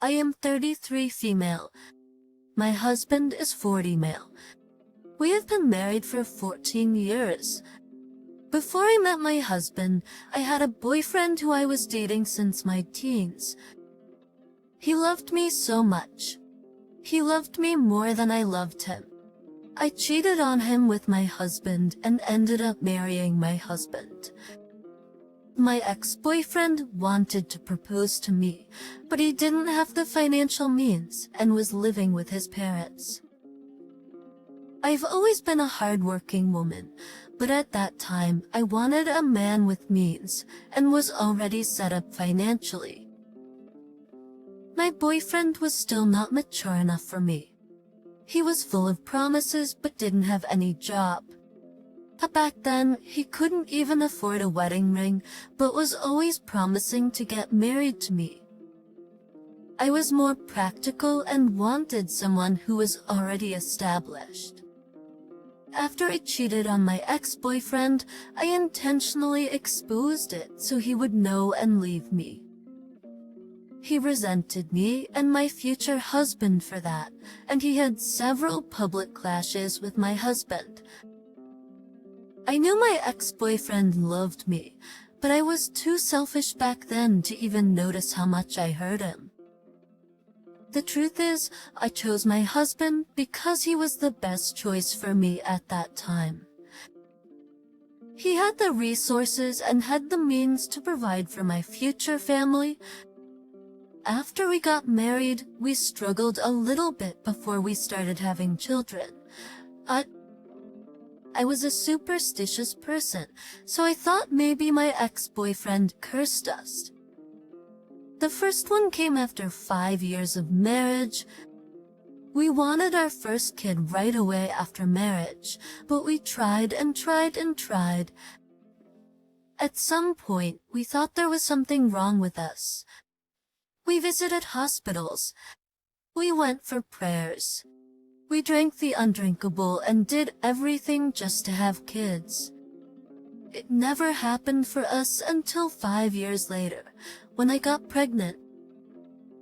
I am 33 female. My husband is 40 male. We have been married for 14 years. Before I met my husband, I had a boyfriend who I was dating since my teens. He loved me so much. He loved me more than I loved him. I cheated on him with my husband and ended up marrying my husband. My ex-boyfriend wanted to propose to me, but he didn't have the financial means and was living with his parents. I've always been a hard-working woman, but at that time I wanted a man with means and was already set up financially. My boyfriend was still not mature enough for me. He was full of promises but didn't have any job. Back then, he couldn't even afford a wedding ring, but was always promising to get married to me. I was more practical and wanted someone who was already established. After I cheated on my ex-boyfriend, I intentionally exposed it so he would know and leave me. He resented me and my future husband for that, and he had several public clashes with my husband. I knew my ex-boyfriend loved me, but I was too selfish back then to even notice how much I hurt him. The truth is, I chose my husband because he was the best choice for me at that time. He had the resources and had the means to provide for my future family. After we got married, we struggled a little bit before we started having children. I was a superstitious person, so I thought maybe my ex-boyfriend cursed us. The first one came after 5 years of marriage. We wanted our first kid right away after marriage, but we tried and tried and tried. At some point, we thought there was something wrong with us. We visited hospitals. We went for prayers. We drank the undrinkable and did everything just to have kids. It never happened for us until 5 years later, when I got pregnant.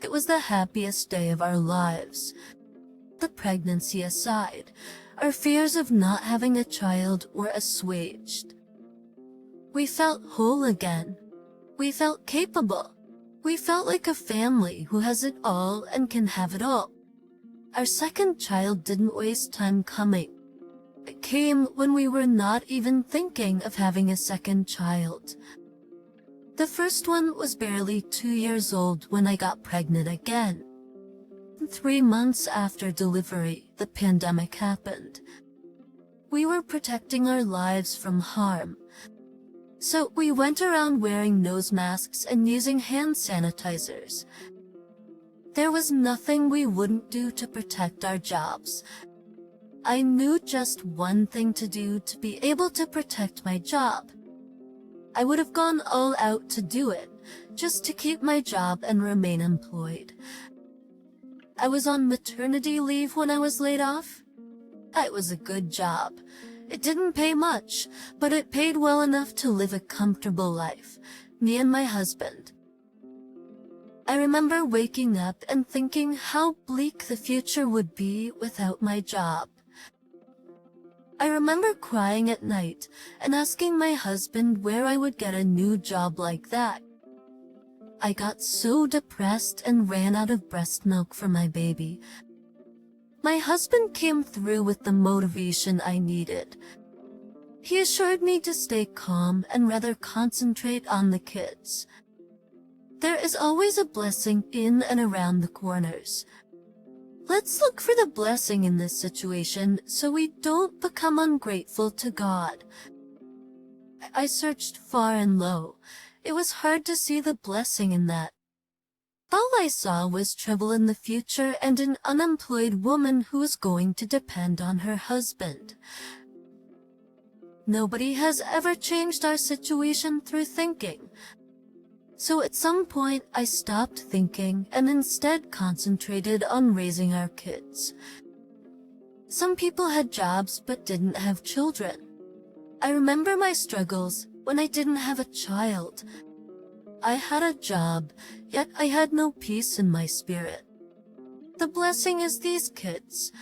It was the happiest day of our lives. The pregnancy aside, our fears of not having a child were assuaged. We felt whole again. We felt capable. We felt like a family who has it all and can have it all. Our second child didn't waste time coming. It came when we were not even thinking of having a second child. The first one was barely 2 years old when I got pregnant again. 3 months after delivery, the pandemic happened. We were protecting our lives from harm. So we went around wearing nose masks and using hand sanitizers. There was nothing we wouldn't do to protect our jobs. I knew just one thing to do to be able to protect my job. I would have gone all out to do it, just to keep my job and remain employed. I was on maternity leave when I was laid off. It was a good job. It didn't pay much, but it paid well enough to live a comfortable life, me and my husband. I remember waking up and thinking how bleak the future would be without my job. I remember crying at night and asking my husband where I would get a new job like that. I got so depressed and ran out of breast milk for my baby. My husband came through with the motivation I needed. He assured me to stay calm and rather concentrate on the kids. There is always a blessing in and around the corners. Let's look for the blessing in this situation so we don't become ungrateful to God. I searched far and low. It was hard to see the blessing in that. All I saw was trouble in the future and an unemployed woman who was going to depend on her husband. Nobody has ever changed our situation through thinking. So at some point, I stopped thinking and instead concentrated on raising our kids. Some people had jobs but didn't have children. I remember my struggles when I didn't have a child. I had a job, yet I had no peace in my spirit. The blessing is these kids.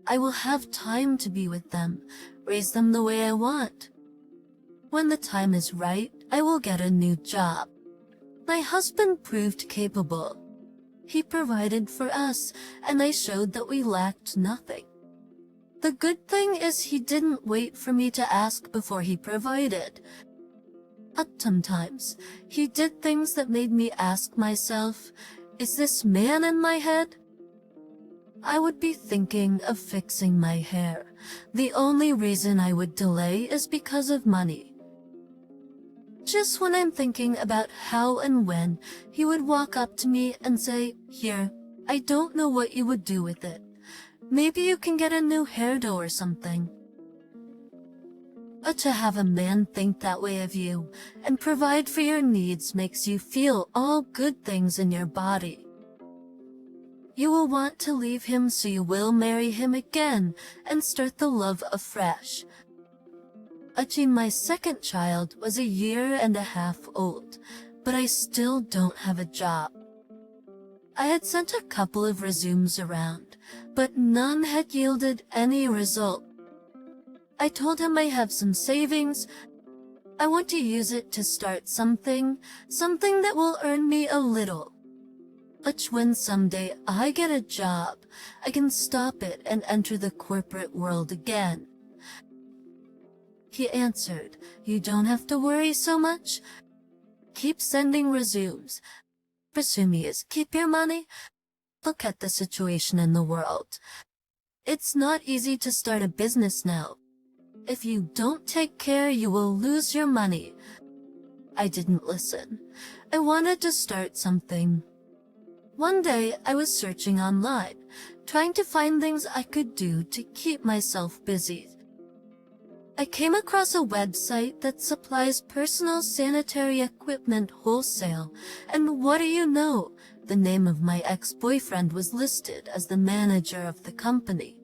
I will have time to be with them, raise them the way I want. When the time is right, I will get a new job. My husband proved capable. He provided for us, and I showed that we lacked nothing. The good thing is he didn't wait for me to ask before he provided. At sometimes, he did things that made me ask myself, is this man in my head? I would be thinking of fixing my hair. The only reason I would delay is because of money. Just when I'm thinking about how and when, he would walk up to me and say, "Here, I don't know what you would do with it. Maybe you can get a new hairdo or something." But to have a man think that way of you and provide for your needs makes you feel all good things in your body. You will want to leave him, so you will marry him again and start the love afresh. My second child was 1.5 years old, but I still don't have a job. I had sent a couple of resumes around, but none had yielded any result. I told him I have some savings. I want to use it to start something that will earn me a little. But when someday I get a job, I can stop it and enter the corporate world again. He answered, "You don't have to worry so much. Keep sending resumes. Resume is keep your money. Look at the situation in the world. It's not easy to start a business now. If you don't take care, you will lose your money." I didn't listen. I wanted to start something. One day, I was searching online, trying to find things I could do to keep myself busy. I came across a website that supplies personal sanitary equipment wholesale, and what do you know? The name of my ex-boyfriend was listed as the manager of the company.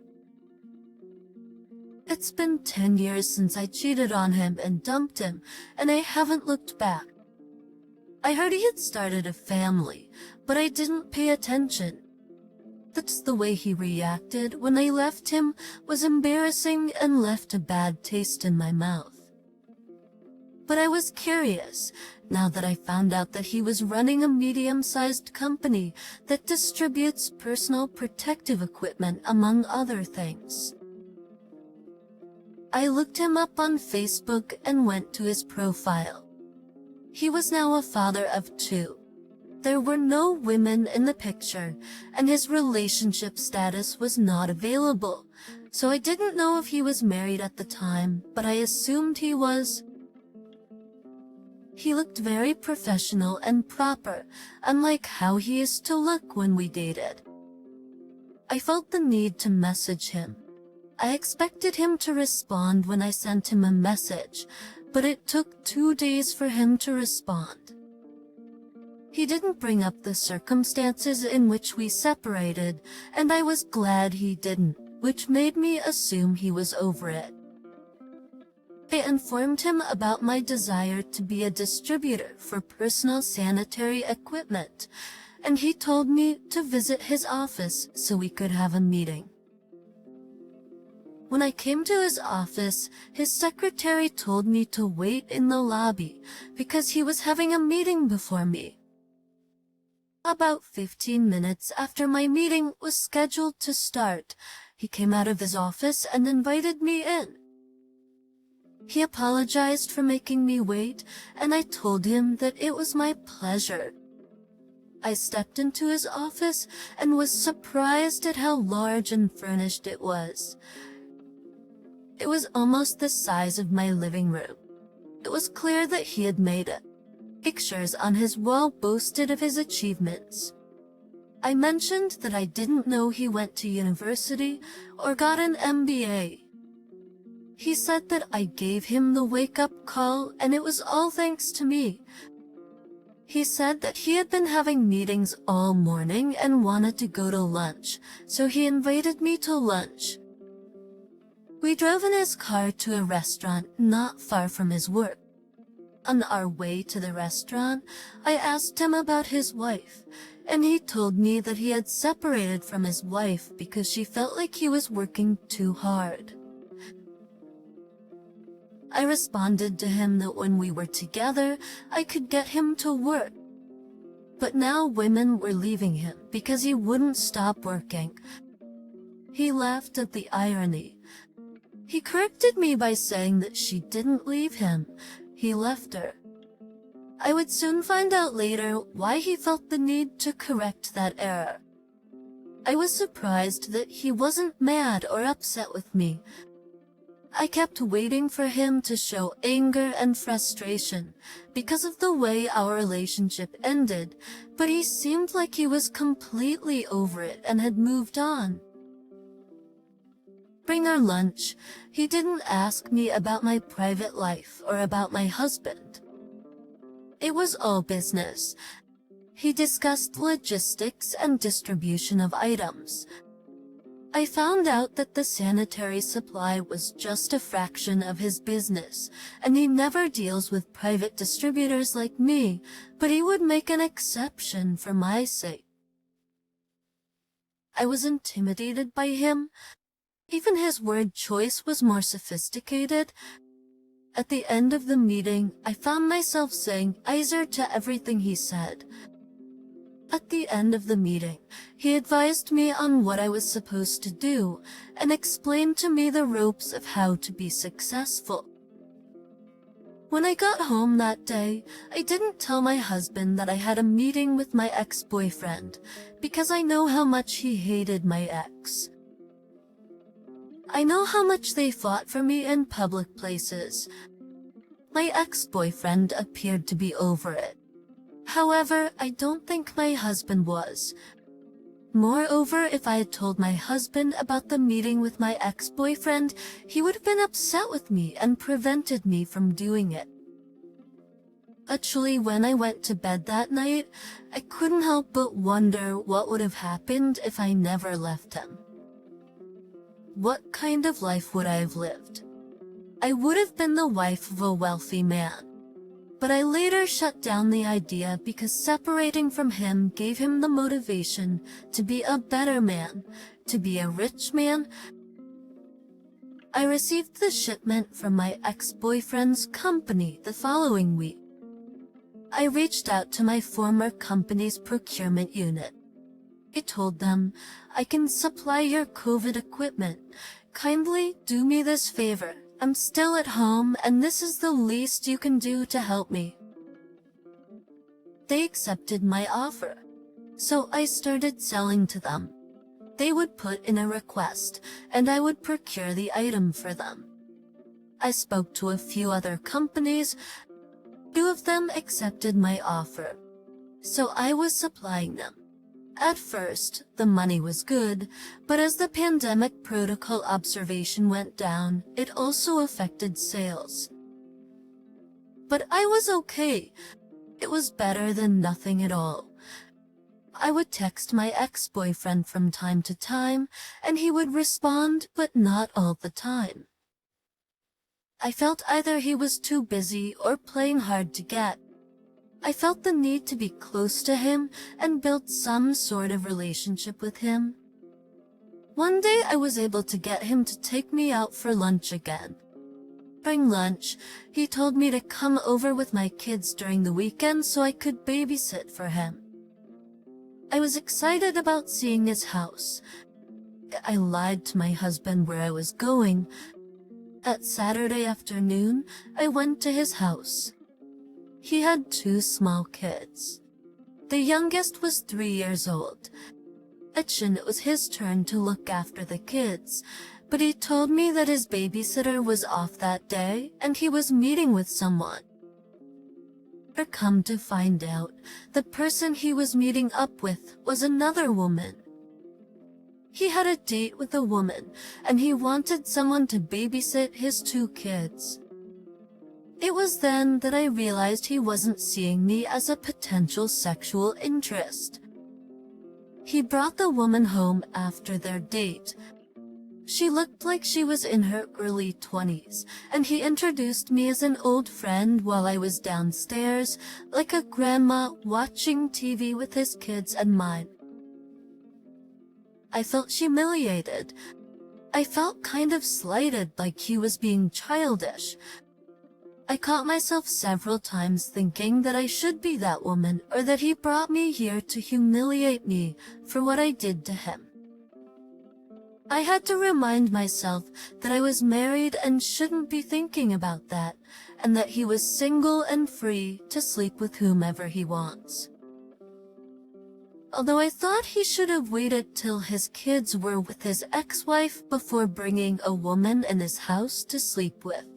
It's been 10 years since I cheated on him and dumped him, and I haven't looked back. I heard he had started a family, but I didn't pay attention. That's the way he reacted when I left him was embarrassing and left a bad taste in my mouth. But I was curious, now that I found out that he was running a medium-sized company that distributes personal protective equipment, among other things. I looked him up on Facebook and went to his profile. He was now a father of 2. There were no women in the picture, and his relationship status was not available, so I didn't know if he was married at the time, but I assumed he was. He looked very professional and proper, unlike how he used to look when we dated. I felt the need to message him. I expected him to respond when I sent him a message, but it took 2 days for him to respond. He didn't bring up the circumstances in which we separated, and I was glad he didn't, which made me assume he was over it. I informed him about my desire to be a distributor for personal sanitary equipment, and he told me to visit his office so we could have a meeting. When I came to his office, his secretary told me to wait in the lobby because he was having a meeting before me. About 15 minutes after my meeting was scheduled to start, he came out of his office and invited me in. He apologized for making me wait, and I told him that it was my pleasure. I stepped into his office and was surprised at how large and furnished it was. It was almost the size of my living room. It was clear that he had made it. Pictures on his wall boasted of his achievements. I mentioned that I didn't know he went to university or got an MBA. He said that I gave him the wake-up call and it was all thanks to me. He said that he had been having meetings all morning and wanted to go to lunch, so he invited me to lunch. We drove in his car to a restaurant not far from his work. On our way to the restaurant, I asked him about his wife, and he told me that he had separated from his wife because she felt like he was working too hard. I responded to him that when we were together, I could get him to work. But now women were leaving him because he wouldn't stop working. He laughed at the irony. He corrected me by saying that she didn't leave him, he left her. I would soon find out later why he felt the need to correct that error. I was surprised that he wasn't mad or upset with me. I kept waiting for him to show anger and frustration because of the way our relationship ended, but he seemed like he was completely over it and had moved on. During our lunch, he didn't ask me about my private life or about my husband. It was all business. He discussed logistics and distribution of items. I found out that the sanitary supply was just a fraction of his business, and he never deals with private distributors like me, but he would make an exception for my sake. I was intimidated by him. Even his word choice was more sophisticated. At the end of the meeting, I found myself saying "Iser" to everything he said. At the end of the meeting, he advised me on what I was supposed to do and explained to me the ropes of how to be successful. When I got home that day, I didn't tell my husband that I had a meeting with my ex-boyfriend because I know how much he hated my ex. I know how much they fought for me in public places. My ex-boyfriend appeared to be over it. However, I don't think my husband was. Moreover, if I had told my husband about the meeting with my ex-boyfriend, he would have been upset with me and prevented me from doing it. Actually, when I went to bed that night, I couldn't help but wonder what would have happened if I never left him. What kind of life would I have lived? I would have been the wife of a wealthy man. But I later shut down the idea because separating from him gave him the motivation to be a better man, to be a rich man. I received the shipment from my ex-boyfriend's company the following week. I reached out to my former company's procurement unit. I told them, "I can supply your COVID equipment. Kindly do me this favor. I'm still at home, and this is the least you can do to help me." They accepted my offer, so I started selling to them. They would put in a request, and I would procure the item for them. I spoke to a few other companies. 2 of them accepted my offer, so I was supplying them. At first, the money was good, but as the pandemic protocol observation went down, it also affected sales. But I was okay. It was better than nothing at all. I would text my ex-boyfriend from time to time, and he would respond, but not all the time. I felt either he was too busy or playing hard to get. I felt the need to be close to him and build some sort of relationship with him. One day I was able to get him to take me out for lunch again. During lunch, he told me to come over with my kids during the weekend so I could babysit for him. I was excited about seeing his house. I lied to my husband where I was going. At Saturday afternoon, I went to his house. He had 2 small kids. The youngest was 3 years old. It was his turn to look after the kids, but he told me that his babysitter was off that day and he was meeting with someone. Come to find out, the person he was meeting up with was another woman. He had a date with a woman, and he wanted someone to babysit his 2 kids. It was then that I realized he wasn't seeing me as a potential sexual interest. He brought the woman home after their date. She looked like she was in her early 20s, and he introduced me as an old friend while I was downstairs, like a grandma watching TV with his kids and mine. I felt humiliated. I felt kind of slighted, like he was being childish. I caught myself several times thinking that I should be that woman, or that he brought me here to humiliate me for what I did to him. I had to remind myself that I was married and shouldn't be thinking about that, and that he was single and free to sleep with whomever he wants. Although I thought he should have waited till his kids were with his ex-wife before bringing a woman in his house to sleep with.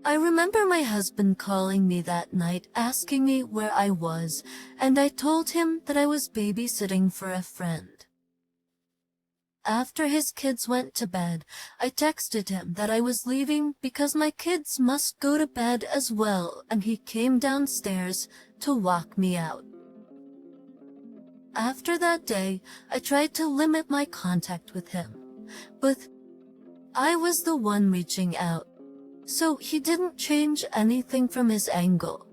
I remember my husband calling me that night asking me where I was, and I told him that I was babysitting for a friend. After his kids went to bed, I texted him that I was leaving because my kids must go to bed as well, and he came downstairs to walk me out. After that day, I tried to limit my contact with him, but I was the one reaching out, so he didn't change anything from his angle.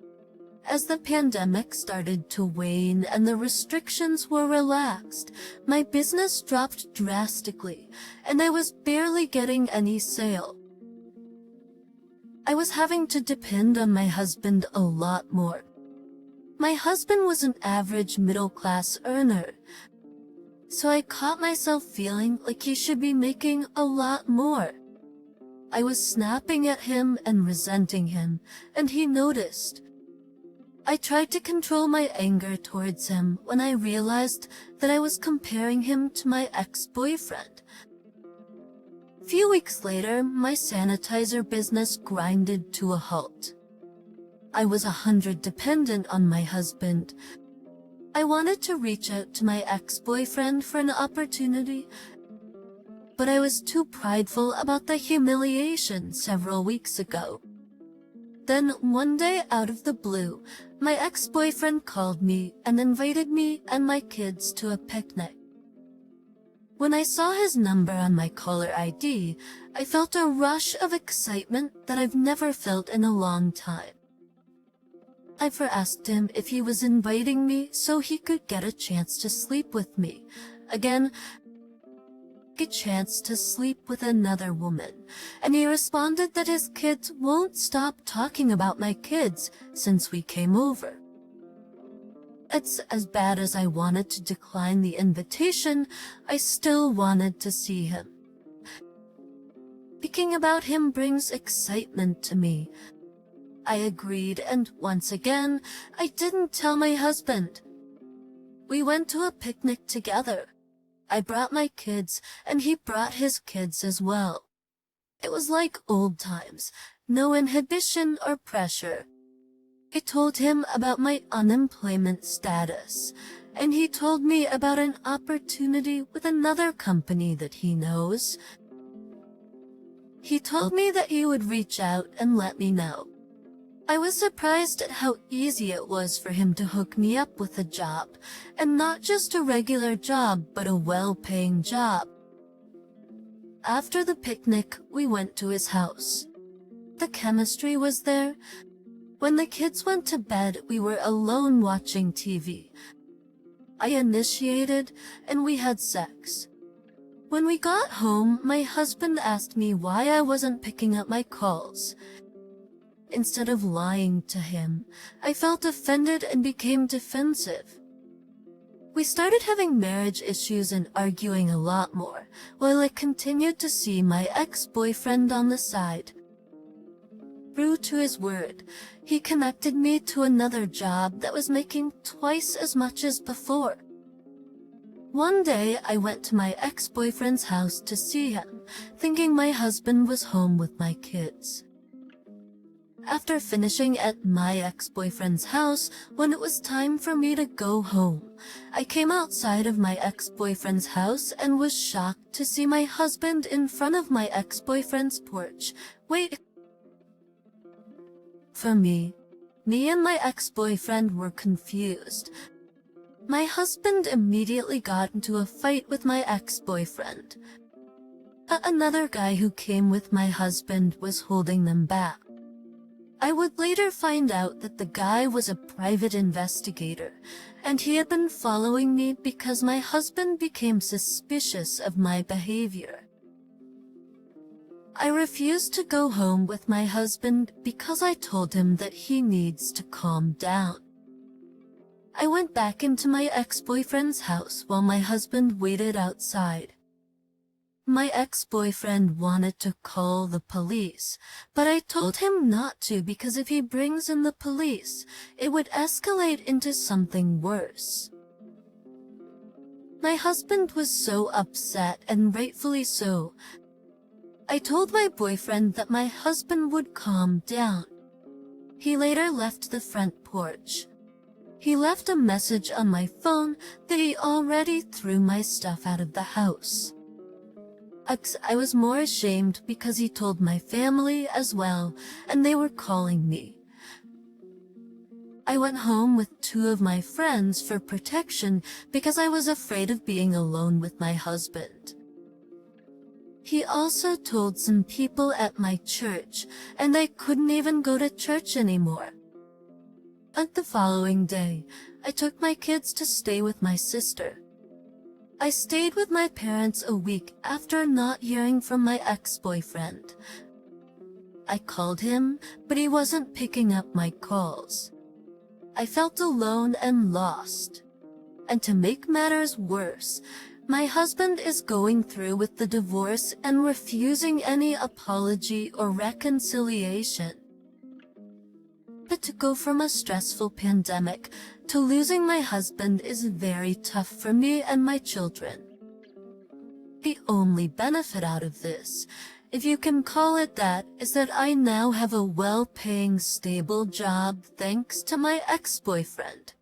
As the pandemic started to wane and the restrictions were relaxed, my business dropped drastically, and I was barely getting any sale. I was having to depend on my husband a lot more. My husband was an average middle-class earner, so I caught myself feeling like he should be making a lot more. I was snapping at him and resenting him, and he noticed. I tried to control my anger towards him when I realized that I was comparing him to my ex-boyfriend. A few weeks later, my sanitizer business grinded to a halt. I was 100% dependent on my husband. I wanted to reach out to my ex-boyfriend for an opportunity, but I was too prideful about the humiliation several weeks ago. Then, one day out of the blue, my ex-boyfriend called me and invited me and my kids to a picnic. When I saw his number on my caller ID, I felt a rush of excitement that I've never felt in a long time. I asked him if he was inviting me so he could get a chance to sleep with me. Again, a chance to sleep with another woman, and he responded that his kids won't stop talking about my kids since we came over. It's as bad as I wanted to decline the invitation, I still wanted to see him. Speaking about him brings excitement to me. I agreed, and once again, I didn't tell my husband. We went to a picnic together. I brought my kids, and he brought his kids as well. It was like old times, no inhibition or pressure. I told him about my unemployment status, and he told me about an opportunity with another company that he knows. He told me that he would reach out and let me know. I was surprised at how easy it was for him to hook me up with a job, and not just a regular job, but a well-paying job. After the picnic, we went to his house. The chemistry was there. When the kids went to bed, we were alone watching TV. I initiated, and we had sex. When we got home, my husband asked me why I wasn't picking up my calls. Instead of lying to him, I felt offended and became defensive. We started having marriage issues and arguing a lot more, while I continued to see my ex-boyfriend on the side. True to his word, he connected me to another job that was making twice as much as before. One day, I went to my ex-boyfriend's house to see him, thinking my husband was home with my kids. After finishing at my ex-boyfriend's house, when it was time for me to go home, I came outside of my ex-boyfriend's house and was shocked to see my husband in front of my ex-boyfriend's porch, waiting for me. Me and my ex-boyfriend were confused. My husband immediately got into a fight with my ex-boyfriend. Another guy who came with my husband was holding them back. I would later find out that the guy was a private investigator, and he had been following me because my husband became suspicious of my behavior. I refused to go home with my husband because I told him that he needs to calm down. I went back into my ex-boyfriend's house while my husband waited outside. My ex-boyfriend wanted to call the police, but I told him not to because if he brings in the police, it would escalate into something worse. My husband was so upset, and rightfully so. I told my boyfriend that my husband would calm down. He later left the front porch. He left a message on my phone that he already threw my stuff out of the house. I was more ashamed because he told my family as well, and they were calling me. I went home with 2 of my friends for protection because I was afraid of being alone with my husband. He also told some people at my church, and I couldn't even go to church anymore. The following day, I took my kids to stay with my sister. I stayed with my parents a week after not hearing from my ex-boyfriend. I called him, but he wasn't picking up my calls. I felt alone and lost. And to make matters worse, my husband is going through with the divorce and refusing any apology or reconciliation. But to go from a stressful pandemic to losing my husband is very tough for me and my children. The only benefit out of this, if you can call it that, is that I now have a well-paying, stable job thanks to my ex-boyfriend.